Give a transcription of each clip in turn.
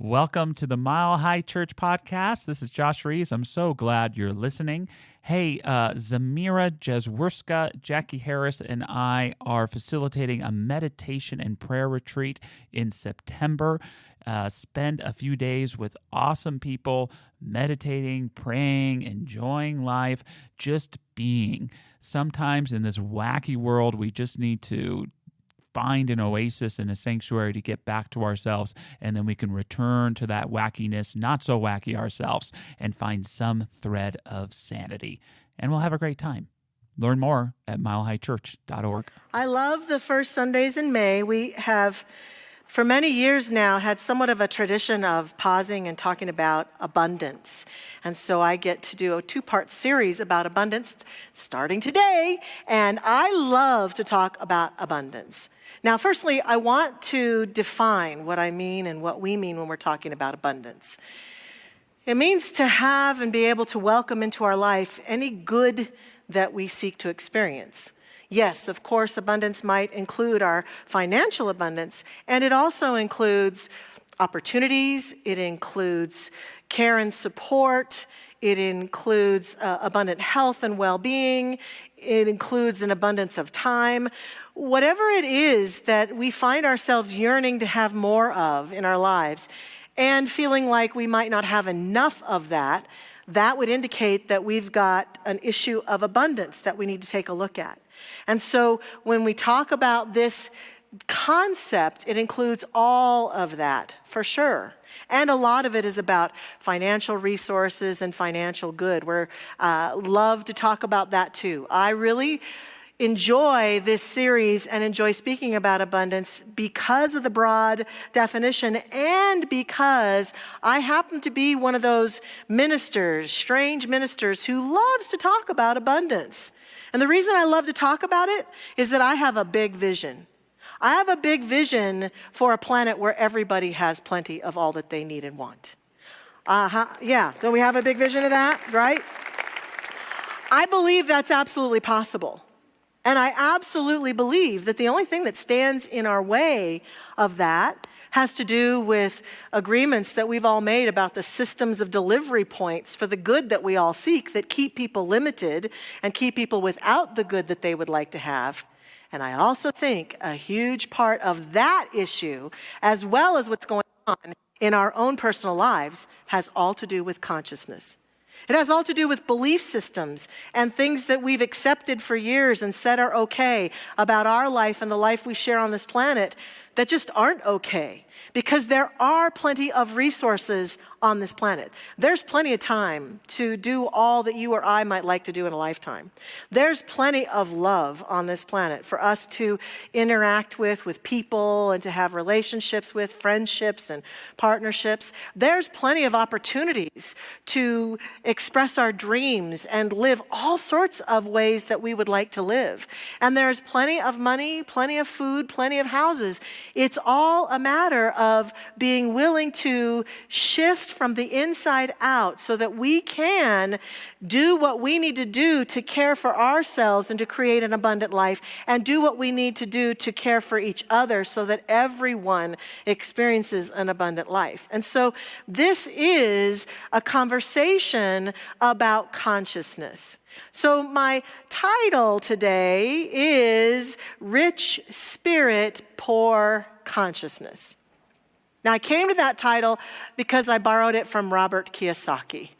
Welcome to the Mile High Church podcast. This is Josh Rees. I'm so glad you're listening. Hey, Zamira Jezwerska, Jackie Harris, and I are facilitating a meditation and prayer retreat in September. Spend a few days with awesome people, meditating, praying, enjoying life, just being. Sometimes in this wacky world, we just need to find an oasis and a sanctuary to get back to ourselves, and then we can return to that wackiness, not so wacky ourselves, and find some thread of sanity. And we'll have a great time. Learn more at milehighchurch.org. I love the first Sundays in May. We have, for many years now, had somewhat of a tradition of pausing and talking about abundance. And so I get to do a two-part series about abundance starting today, and I love to talk about abundance. Now, firstly, I want to define what I mean and what we mean when we're talking about abundance. It means to have and be able to welcome into our life any good that we seek to experience. Yes, of course, abundance might include our financial abundance, and it also includes opportunities, it includes care and support, it includes abundant health and well-being, it includes an abundance of time. Whatever it is that we find ourselves yearning to have more of in our lives and feeling like we might not have enough of that, that would indicate that we've got an issue of abundance that we need to take a look at. And so when we talk about this concept, it includes all of that, for sure. And a lot of it is about financial resources and financial good. We're love to talk about that too. I really enjoy this series and enjoy speaking about abundance because of the broad definition and because I happen to be one of those ministers, strange ministers, who loves to talk about abundance. And the reason I love to talk about it is that I have a big vision. I have a big vision for a planet where everybody has plenty of all that they need and want. Yeah, don't we have a big vision of that, right? I believe that's absolutely possible. And I absolutely believe that the only thing that stands in our way of that has to do with agreements that we've all made about the systems of delivery points for the good that we all seek that keep people limited and keep people without the good that they would like to have. And I also think a huge part of that issue, as well as what's going on in our own personal lives, has all to do with consciousness. It has all to do with belief systems and things that we've accepted for years and said are okay about our life and the life we share on this planet that just aren't okay. Because there are plenty of resources on this planet. There's plenty of time to do all that you or I might like to do in a lifetime. There's plenty of love on this planet for us to interact with people and to have relationships with, friendships and partnerships. There's plenty of opportunities to express our dreams and live all sorts of ways that we would like to live. And there's plenty of money, plenty of food, plenty of houses. It's all a matter of being willing to shift from the inside out so that we can do what we need to do to care for ourselves and to create an abundant life, and do what we need to do to care for each other so that everyone experiences an abundant life. And so this is a conversation about consciousness. So my title today is Rich Spirit, Poor Consciousness. Now, I came to that title because I borrowed it from Robert Kiyosaki.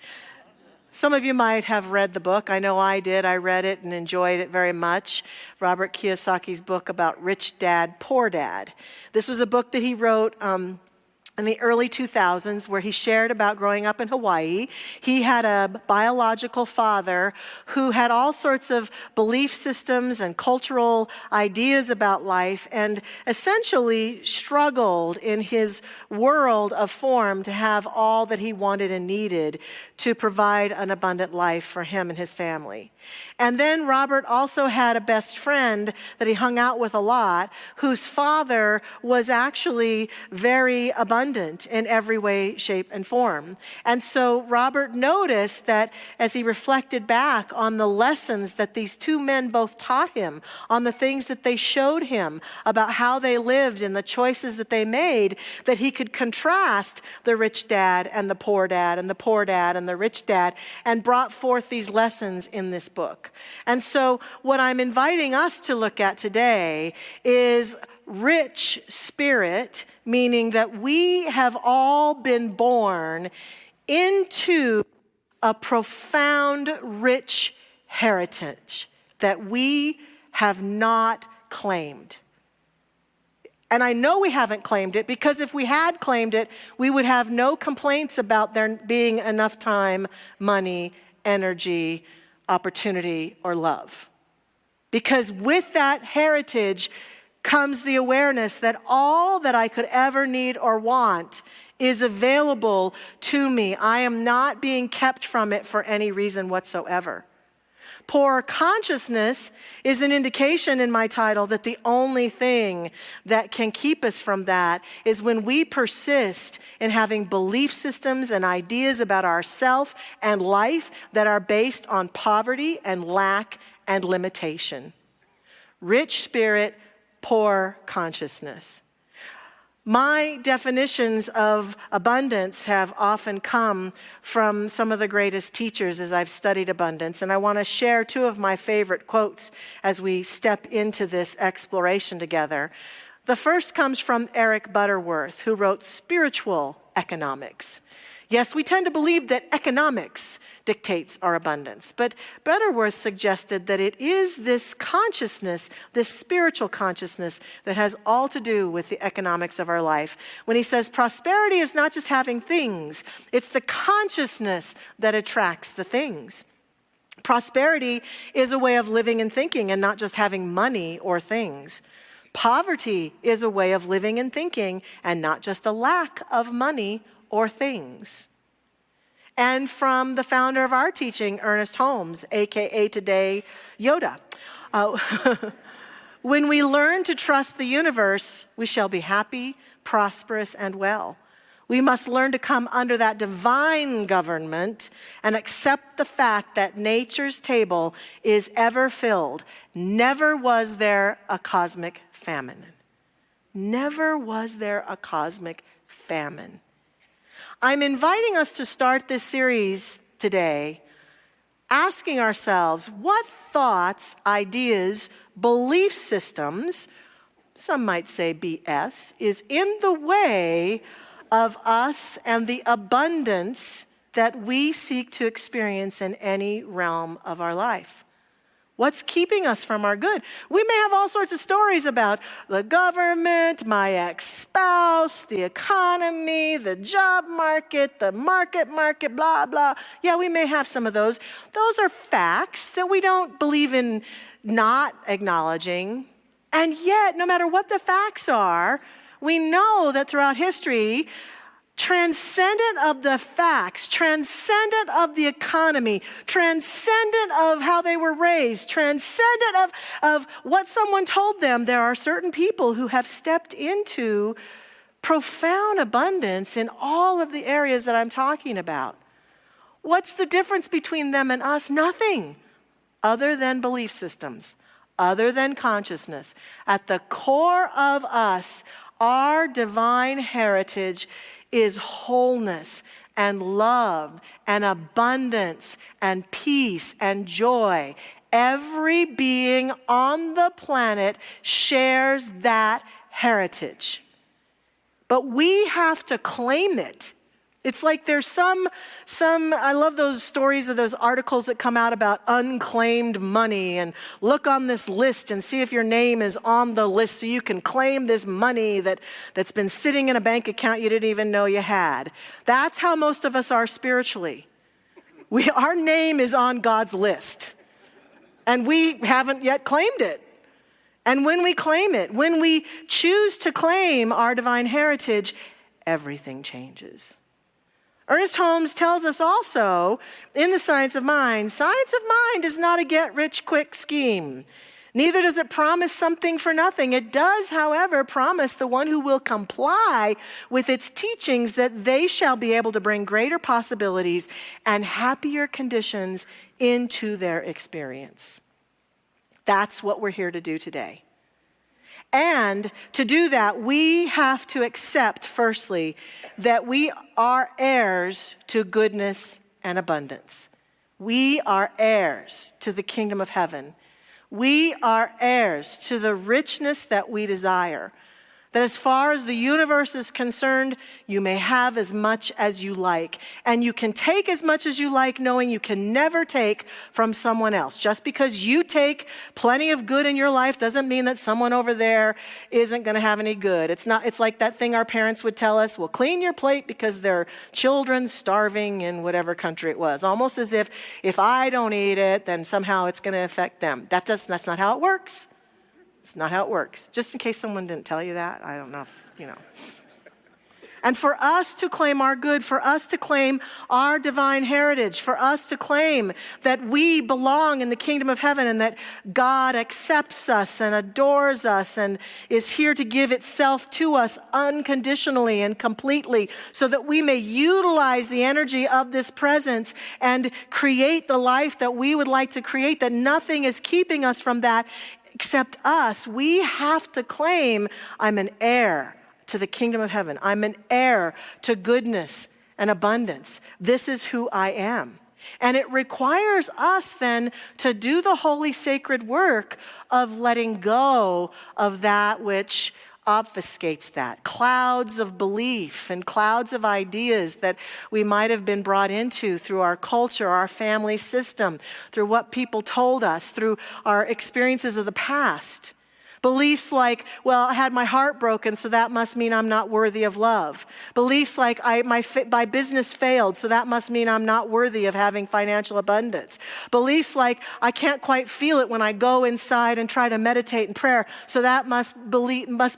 Some of you might have read the book. I know I did. I read it and enjoyed it very much. Robert Kiyosaki's book about Rich Dad, Poor Dad. This was a book that he wrote in the early 2000s, where he shared about growing up in Hawaii. He had a biological father who had all sorts of belief systems and cultural ideas about life, and essentially struggled in his world of form to have all that he wanted and needed to provide an abundant life for him and his family. And then Robert also had a best friend that he hung out with a lot, whose father was actually very abundant in every way, shape, and form. And so Robert noticed that as he reflected back on the lessons that these two men both taught him, on the things that they showed him about how they lived and the choices that they made, that he could contrast the rich dad and the poor dad and the poor dad and the rich dad, and brought forth these lessons in this book. And so what I'm inviting us to look at today is rich spirit, meaning that we have all been born into a profound, rich heritage that we have not claimed. And I know we haven't claimed it, because if we had claimed it, we would have no complaints about there being enough time, money, energy, opportunity, or love. Because with that heritage comes the awareness that all that I could ever need or want is available to me. I am not being kept from it for any reason whatsoever. Poor consciousness is an indication in my title that the only thing that can keep us from that is when we persist in having belief systems and ideas about ourself and life that are based on poverty and lack and limitation. Rich spirit, poor consciousness. My definitions of abundance have often come from some of the greatest teachers as I've studied abundance, and I want to share two of my favorite quotes as we step into this exploration together. The first comes from Eric Butterworth, who wrote Spiritual Economics. Yes, we tend to believe that economics dictates our abundance, but Butterworth suggested that it is this consciousness, this spiritual consciousness, that has all to do with the economics of our life. When he says prosperity is not just having things, it's the consciousness that attracts the things. Prosperity is a way of living and thinking and not just having money or things. Poverty is a way of living and thinking and not just a lack of money or things. And from the founder of our teaching, Ernest Holmes, aka today Yoda. When we learn to trust the universe, we shall be happy, prosperous, and well. We must learn to come under that divine government and accept the fact that nature's table is ever filled. Never was there a cosmic famine. Never was there a cosmic famine. I'm inviting us to start this series today asking ourselves what thoughts, ideas, belief systems, some might say BS, is in the way of us and the abundance that we seek to experience in any realm of our life. What's keeping us from our good? We may have all sorts of stories about the government, my ex-spouse, the economy, the job market, the market, blah, blah. Yeah, we may have some of those. Those are facts that we don't believe in not acknowledging. And yet, no matter what the facts are, we know that throughout history, transcendent of the facts, transcendent of the economy, transcendent of how they were raised, transcendent of what someone told them, there are certain people who have stepped into profound abundance in all of the areas that I'm talking about. What's the difference between them and us? Nothing, other than belief systems, other than consciousness. At the core of us, our divine heritage is wholeness and love and abundance and peace and joy. Every being on the planet shares that heritage. But we have to claim it. It's like there's some, I love those stories of those articles that come out about unclaimed money, and look on this list and see if your name is on the list so you can claim this money that's been sitting in a bank account you didn't even know you had. That's how most of us are spiritually. Our name is on God's list, and we haven't yet claimed it. And when we claim it, when we choose to claim our divine heritage, everything changes. Ernest Holmes tells us also in The Science of Mind is not a get-rich-quick scheme. Neither does it promise something for nothing. It does, however, promise the one who will comply with its teachings that they shall be able to bring greater possibilities and happier conditions into their experience. That's what we're here to do today. And to do that, we have to accept, firstly, that we are heirs to goodness and abundance. We are heirs to the kingdom of heaven. We are heirs to the richness that we desire. That as far as the universe is concerned, you may have as much as you like. And you can take as much as you like, knowing you can never take from someone else. Just because you take plenty of good in your life doesn't mean that someone over there isn't going to have any good. It's like that thing our parents would tell us, well, clean your plate because there are children starving in whatever country it was. Almost as if I don't eat it, then somehow it's going to affect them. That's not how it works. It's not how it works. Just in case someone didn't tell you that, I don't know if, And for us to claim our good, for us to claim our divine heritage, for us to claim that we belong in the kingdom of heaven and that God accepts us and adores us and is here to give itself to us unconditionally and completely so that we may utilize the energy of this presence and create the life that we would like to create, that nothing is keeping us from that except us. We have to claim, I'm an heir to the kingdom of heaven. I'm an heir to goodness and abundance. This is who I am. And it requires us then to do the holy sacred work of letting go of that which obfuscates that. Clouds of belief and clouds of ideas that we might have been brought into through our culture, our family system, through what people told us, through our experiences of the past. Beliefs like, well, I had my heart broken, so that must mean I'm not worthy of love. Beliefs like, my business failed, so that must mean I'm not worthy of having financial abundance. Beliefs like, I can't quite feel it when I go inside and try to meditate in prayer, so that must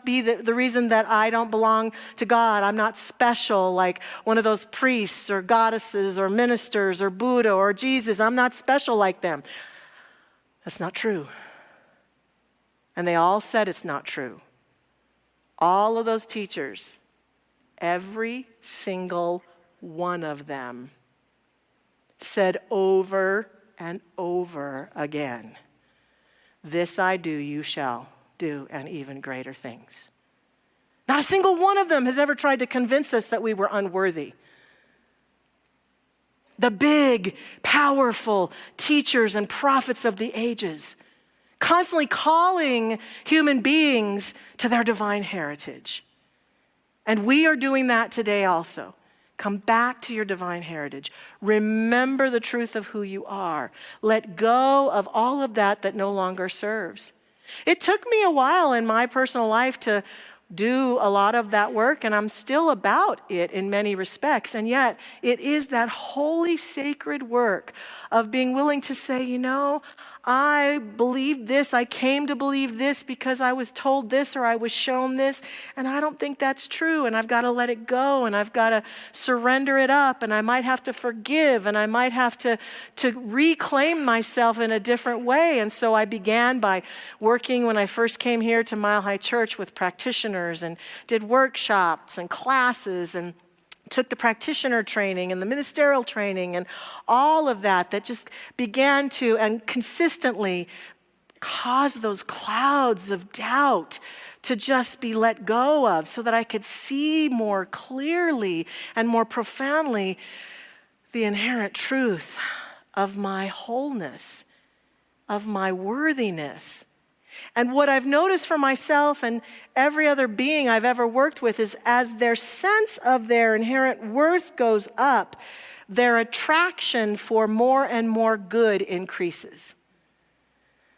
be the reason that I don't belong to God. I'm not special like one of those priests or goddesses or ministers or Buddha or Jesus. I'm not special like them. That's not true. And they all said it's not true. All of those teachers, every single one of them said over and over again, this I do, you shall do, and even greater things. Not a single one of them has ever tried to convince us that we were unworthy. The big, powerful teachers and prophets of the ages, constantly calling human beings to their divine heritage. And we are doing that today also. Come back to your divine heritage. Remember the truth of who you are. Let go of all of that no longer serves. It took me a while in my personal life to do a lot of that work, and I'm still about it in many respects. And yet, it is that holy, sacred work of being willing to say, I believe this, I came to believe this because I was told this or I was shown this, and I don't think that's true, and I've got to let it go, and I've got to surrender it up, and I might have to forgive, and I might have to reclaim myself in a different way. And so I began by working when I first came here to Mile High Church with practitioners and did workshops and classes and took the practitioner training and the ministerial training and all of that just began to and consistently cause those clouds of doubt to just be let go of so that I could see more clearly and more profoundly the inherent truth of my wholeness, of my worthiness. And what I've noticed for myself and every other being I've ever worked with is as their sense of their inherent worth goes up, their attraction for more and more good increases.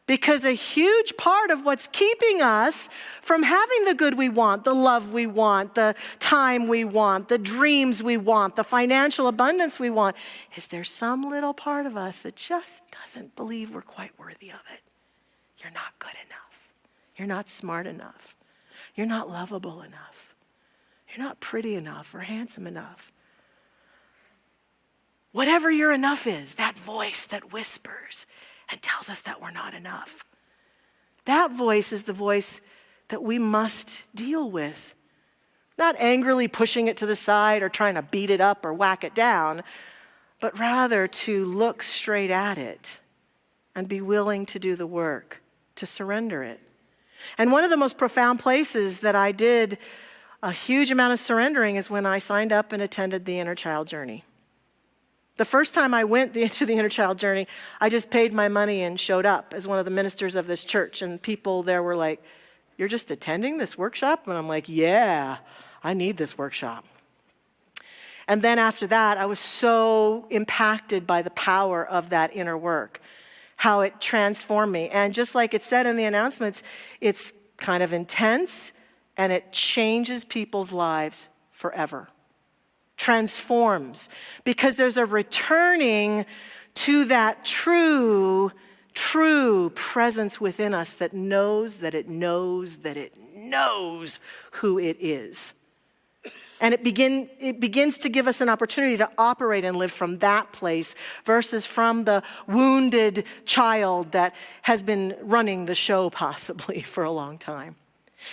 Because a huge part of what's keeping us from having the good we want, the love we want, the time we want, the dreams we want, the financial abundance we want, is there's some little part of us that just doesn't believe we're quite worthy of it. You're not good enough. You're not smart enough. You're not lovable enough. You're not pretty enough or handsome enough. Whatever your enough is, that voice that whispers and tells us that we're not enough. That voice is the voice that we must deal with. Not angrily pushing it to the side or trying to beat it up or whack it down, but rather to look straight at it and be willing to do the work, to surrender it. And one of the most profound places that I did a huge amount of surrendering is when I signed up and attended the Inner Child Journey. The first time I went to the Inner Child Journey, I just paid my money and showed up as one of the ministers of this church. And people there were like, "You're just attending this workshop?" And I'm like, "Yeah, I need this workshop." And then after that, I was so impacted by the power of that inner work, how it transformed me. And just like it said in the announcements, it's kind of intense and it changes people's lives forever. Transforms, because there's a returning to that true presence within us that knows that it knows that it knows who it is. And it begins to give us an opportunity to operate and live from that place versus from the wounded child that has been running the show possibly for a long time.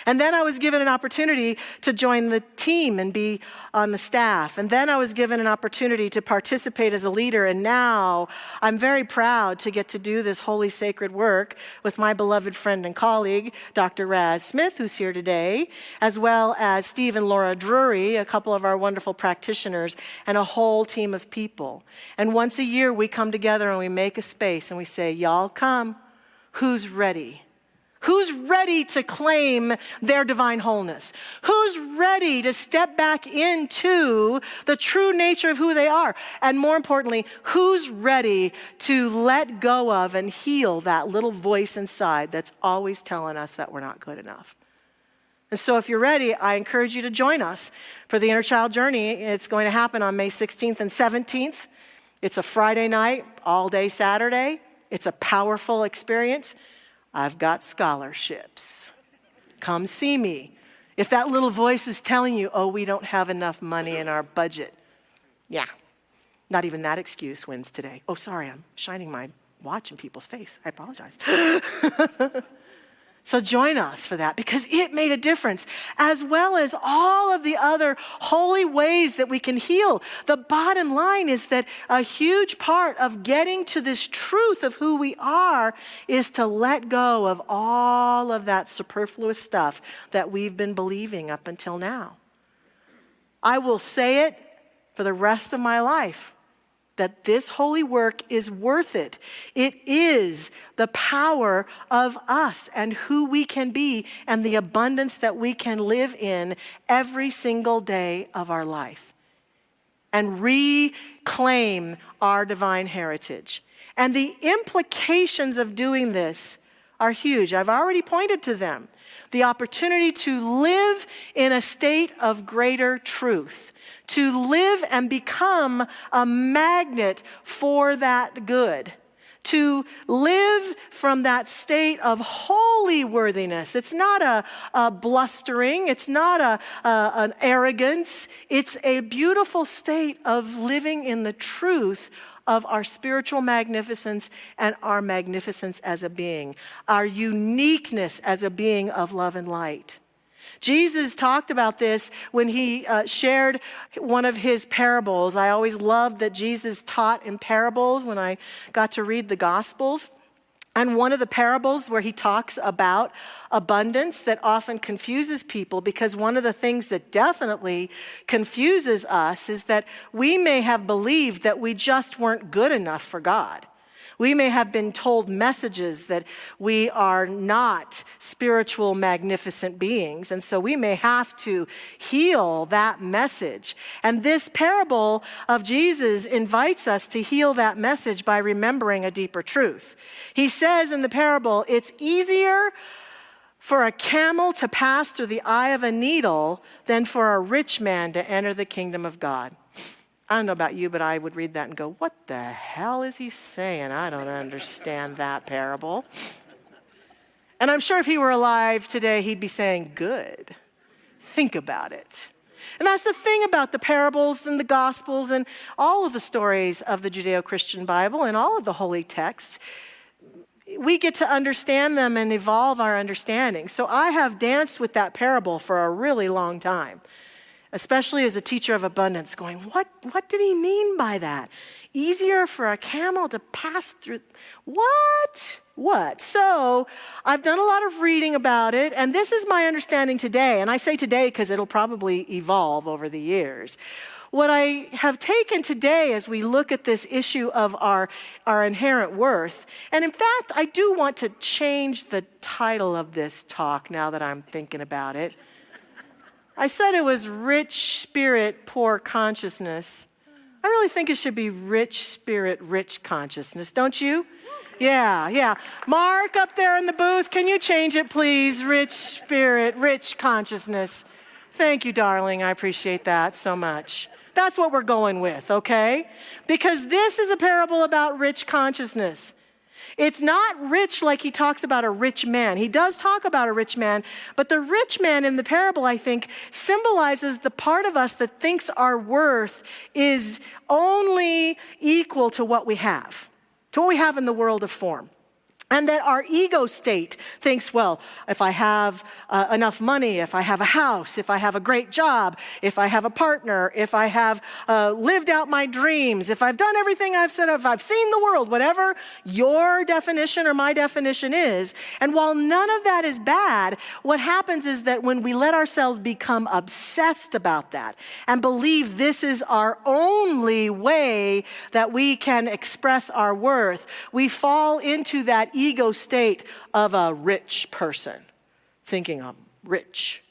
And then I was given an opportunity to join the team and be on the staff. And then I was given an opportunity to participate as a leader. And now I'm very proud to get to do this holy, sacred work with my beloved friend and colleague, Dr. Raz Smith, who's here today, as well as Steve and Laura Drury, a couple of our wonderful practitioners, and a whole team of people. And once a year, we come together and we make a space and we say, "Y'all come. Who's ready? Who's ready to claim their divine wholeness? Who's ready to step back into the true nature of who they are? And more importantly, who's ready to let go of and heal that little voice inside that's always telling us that we're not good enough?" And so if you're ready, I encourage you to join us for the Inner Child Journey. It's going to happen on May 16th and 17th. It's a Friday night, all day Saturday. It's a powerful experience. I've got scholarships. Come see me. If that little voice is telling you, "Oh, we don't have enough money in our budget." Yeah, not even that excuse wins today. Oh, sorry, I'm shining my watch in people's face. I apologize. So join us for that because it made a difference, as well as all of the other holy ways that we can heal. The bottom line is that a huge part of getting to this truth of who we are is to let go of all of that superfluous stuff that we've been believing up until now. I will say it for the rest of my life, that this holy work is worth it. It is the power of us and who we can be and the abundance that we can live in every single day of our life and reclaim our divine heritage. And the implications of doing this are huge. I've already pointed to them. The opportunity to live in a state of greater truth, to live and become a magnet for that good, to live from that state of holy worthiness. It's not a blustering, it's not an arrogance, it's a beautiful state of living in the truth of our spiritual magnificence and our magnificence as a being, our uniqueness as a being of love and light. Jesus talked about this when he shared one of his parables. I always loved that Jesus taught in parables when I got to read the Gospels. And one of the parables where he talks about abundance that often confuses people, because one of the things that definitely confuses us is that we may have believed that we just weren't good enough for God. We may have been told messages that we are not spiritual, magnificent beings, and so we may have to heal that message. And this parable of Jesus invites us to heal that message by remembering a deeper truth. He says in the parable, it's easier for a camel to pass through the eye of a needle than for a rich man to enter the kingdom of God. I don't know about you, but I would read that and go, what the hell is he saying? I don't understand that parable. And I'm sure if he were alive today, he'd be saying, good. Think about it. And that's the thing about the parables and the Gospels and all of the stories of the Judeo-Christian Bible and all of the holy texts. We get to understand them and evolve our understanding. So I have danced with that parable for a really long time, especially as a teacher of abundance, going, what did he mean by that? Easier for a camel to pass through. What? So I've done a lot of reading about it, and this is my understanding today. And I say today because it'll probably evolve over the years. What I have taken today as we look at this issue of our inherent worth, and in fact, I do want to change the title of this talk now that I'm thinking about it. I said it was rich spirit, poor consciousness. I really think it should be rich spirit, rich consciousness, don't you? Yeah. Mark up there in the booth, can you change it, please? Rich spirit, rich consciousness. Thank you, darling. I appreciate that so much. That's what we're going with, okay? Because this is a parable about rich consciousness. It's not rich like he talks about a rich man. He does talk about a rich man, but the rich man in the parable, I think, symbolizes the part of us that thinks our worth is only equal to what we have in the world of form. And that our ego state thinks, well, if I have enough money, if I have a house, if I have a great job, if I have a partner, if I have lived out my dreams, if I've done everything I've said, if I've seen the world, whatever your definition or my definition is. And while none of that is bad, what happens is that when we let ourselves become obsessed about that and believe this is our only way that we can express our worth, we fall into that ego state of a rich person, thinking I'm rich.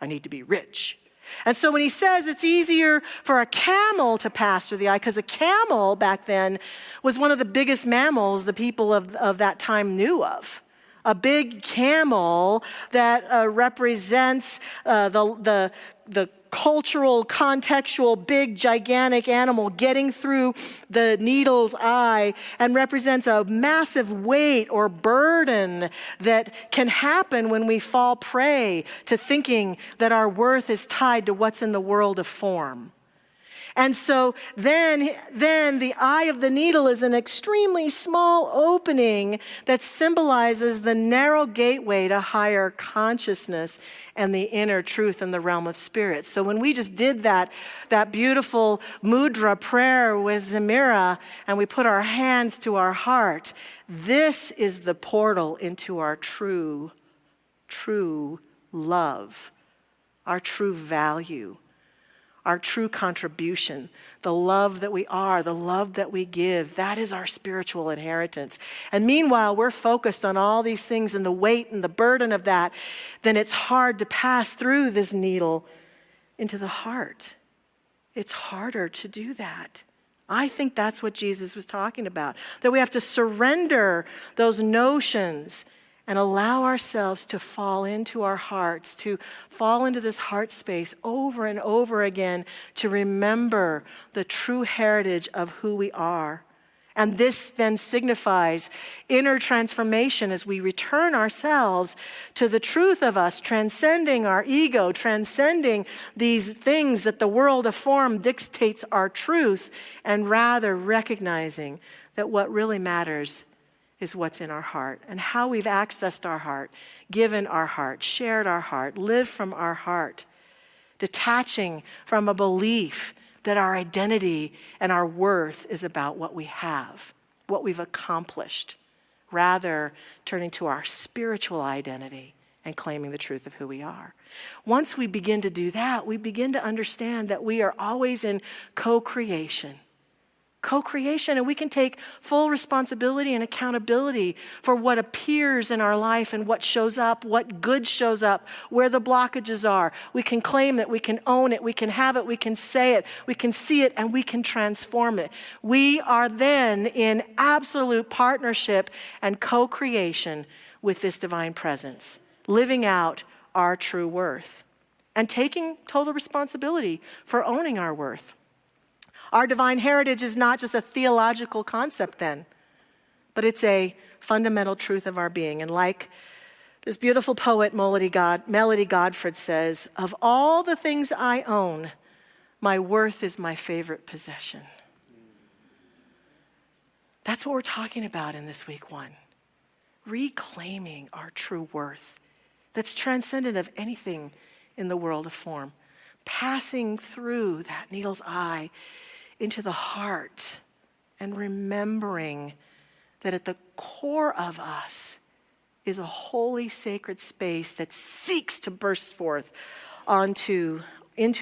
I need to be rich. And so when he says it's easier for a camel to pass through the eye, because the camel back then was one of the biggest mammals the people of that time knew of. A big camel that represents the cultural, contextual, big, gigantic animal getting through the needle's eye and represents a massive weight or burden that can happen when we fall prey to thinking that our worth is tied to what's in the world of form. And so then the eye of the needle is an extremely small opening that symbolizes the narrow gateway to higher consciousness and the inner truth in the realm of spirit. So when we just did that beautiful mudra prayer with Zamira and we put our hands to our heart, this is the portal into our true love, our true value, our true contribution, the love that we are, the love that we give. That is our spiritual inheritance. And meanwhile, we're focused on all these things and the weight and the burden of that, then it's hard to pass through this needle into the heart. It's harder to do that. I think that's what Jesus was talking about, that we have to surrender those notions and allow ourselves to fall into our hearts, to fall into this heart space over and over again, to remember the true heritage of who we are. And this then signifies inner transformation as we return ourselves to the truth of us, transcending our ego, transcending these things that the world of form dictates our truth, and rather recognizing that what really matters is what's in our heart and how we've accessed our heart, given our heart, shared our heart, lived from our heart, detaching from a belief that our identity and our worth is about what we have, what we've accomplished, rather turning to our spiritual identity and claiming the truth of who we are. Once we begin to do that, we begin to understand that we are always in co-creation, and we can take full responsibility and accountability for what appears in our life and what shows up, what good shows up, where the blockages are. We can claim it, we can own it, we can have it, we can say it, we can see it, and we can transform it. We are then in absolute partnership and co-creation with this divine presence, living out our true worth and taking total responsibility for owning our worth. Our divine heritage is not just a theological concept then, but it's a fundamental truth of our being. And like This beautiful poet, Melody Godford, says, "Of all the things I own, my worth is my favorite possession." That's what we're talking about in this week one. Reclaiming our true worth that's transcendent of anything in the world of form. Passing through that needle's eye into the heart and remembering that at the core of us is a holy, sacred space that seeks to burst forth into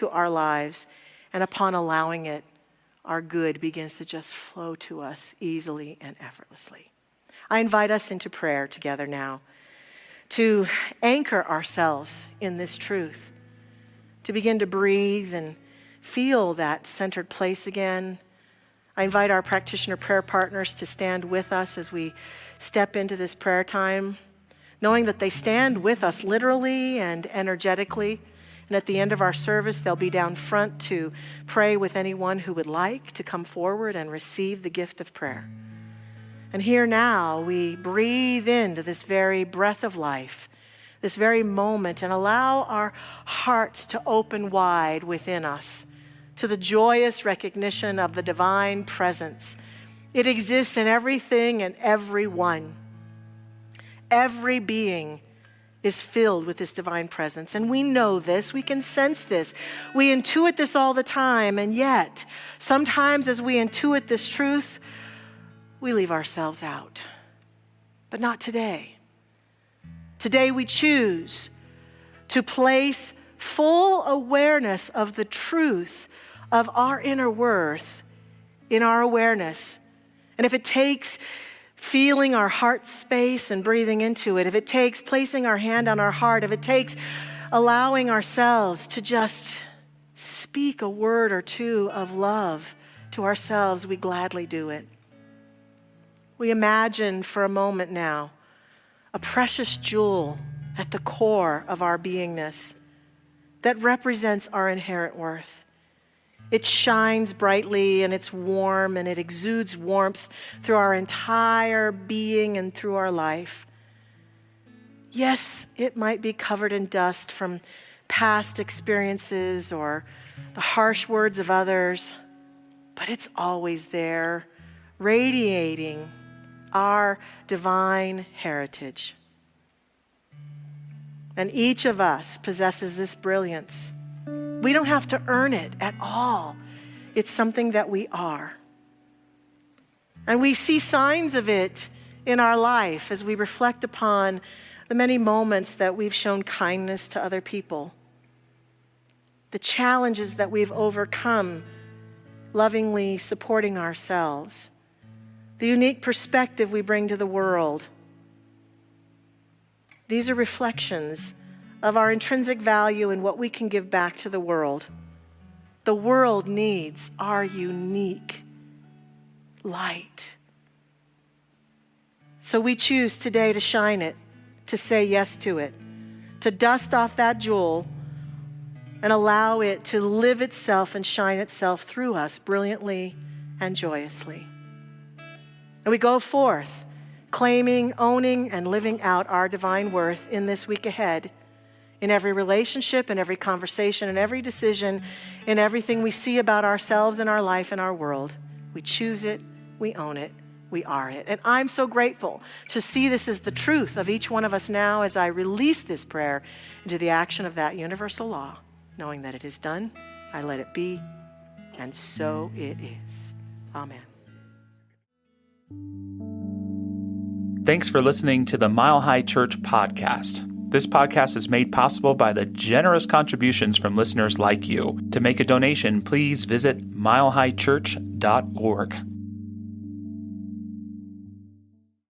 our lives, and upon allowing it, our good begins to just flow to us easily and effortlessly. I invite us into prayer together now to anchor ourselves in this truth, to begin to breathe and feel that centered place again. I invite our practitioner prayer partners to stand with us as we step into this prayer time, knowing that they stand with us literally and energetically. And at the end of our service, they'll be down front to pray with anyone who would like to come forward and receive the gift of prayer. And here now, we breathe into this very breath of life, this very moment, and allow our hearts to open wide within us to the joyous recognition of the divine presence. It exists in everything and everyone. Every being is filled with this divine presence. And we know this, we can sense this, we intuit this all the time. And yet, sometimes as we intuit this truth, we leave ourselves out. But not today. Today we choose to place full awareness of the truth of our inner worth in our awareness. And if it takes feeling our heart space and breathing into it, if it takes placing our hand on our heart, if it takes allowing ourselves to just speak a word or two of love to ourselves, we gladly do it. We imagine for a moment now a precious jewel at the core of our beingness that represents our inherent worth. It shines brightly and it's warm and it exudes warmth through our entire being and through our life. Yes, it might be covered in dust from past experiences or the harsh words of others, but it's always there, radiating our divine heritage. And each of us possesses this brilliance. We don't have to earn it at all. It's something that we are. And we see signs of it in our life as we reflect upon the many moments that we've shown kindness to other people, the challenges that we've overcome, lovingly supporting ourselves, the unique perspective we bring to the world. These are reflections of our intrinsic value and what we can give back to the world. The world needs our unique light. So we choose today to shine it, to say yes to it, to dust off that jewel and allow it to live itself and shine itself through us brilliantly and joyously. And we go forth, claiming, owning, and living out our divine worth in this week ahead, in every relationship, in every conversation, in every decision, in everything we see about ourselves and our life and our world. We choose it, we own it, we are it. And I'm so grateful to see this as the truth of each one of us now as I release this prayer into the action of that universal law, knowing that it is done, I let it be, and so it is. Amen. Thanks for listening to the Mile High Church podcast. This podcast is made possible by the generous contributions from listeners like you. To make a donation, please visit milehighchurch.org.